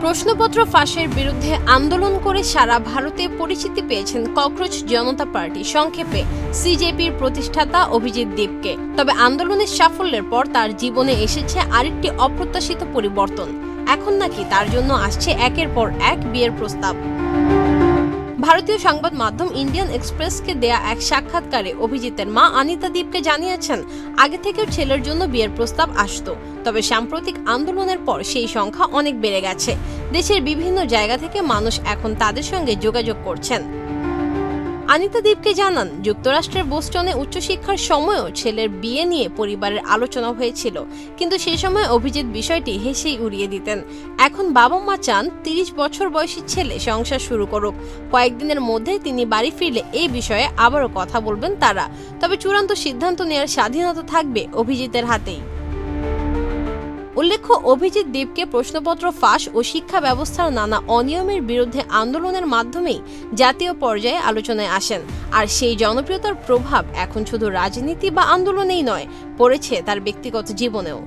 প্রশ্নপত্র ফাঁসের বিরুদ্ধে আন্দোলন করে সারা ভারতে পরিচিতি পেয়েছেন ককরোচ জনতা পার্টি, সংক্ষেপে সিজেপির প্রতিষ্ঠাতা অভিজিৎ দেবকে। তবে আন্দোলনের সাফল্যের পর তার জীবনে এসেছে আরেকটি অপ্রত্যাশিত পরিবর্তন। এখন নাকি তার জন্য আসছে একের পর এক বিয়ের প্রস্তাব। ভারতীয় সংবাদ মাধ্যম ইন্ডিয়ান এক্সপ্রেসকে দেয়া এক সাক্ষাৎকারে অভিজিতের মা অনিতা দীপকে জানিয়েছেন, আগে থেকেও ছেলের জন্য বিয়ের প্রস্তাব আসতো, তবে সাম্প্রতিক আন্দোলনের পর সেই সংখ্যা অনেক বেড়ে গেছে। দেশের বিভিন্ন জায়গা থেকে মানুষ এখন তাদের সঙ্গে যোগাযোগ করছেন। অনিতা দীপকে জানান, যুক্তরাষ্ট্রের বোস্টনে উচ্চশিক্ষার সময়ও ছেলের বিয়ে নিয়ে পরিবারের আলোচনা হয়েছিল, কিন্তু সেই সময় অভিজিৎ বিষয়টি হেসেই উড়িয়ে দিতেন। এখন বাবা মা চান 30 বছর বয়সী ছেলে সংসার শুরু করুক। কয়েকদিনের মধ্যেই তিনি বাড়ি ফিরলে এই বিষয়ে আবারও কথা বলবেন তারা। তবে চূড়ান্ত সিদ্ধান্ত নেওয়ার স্বাধীনতা থাকবে অভিজিতের হাতেই। উল্লেখ্য, অভিজিৎ দেবকে প্রশ্নপত্র ফাঁস ও শিক্ষা ব্যবস্থার নানা অনিয়মের বিরুদ্ধে আন্দোলনের মাধ্যমেই জাতীয় পর্যায়ে আলোচনায় আসেন। আর সেই জনপ্রিয়তার প্রভাব এখন শুধু রাজনীতি বা আন্দোলনেই নয়, পড়েছে তার ব্যক্তিগত জীবনেও।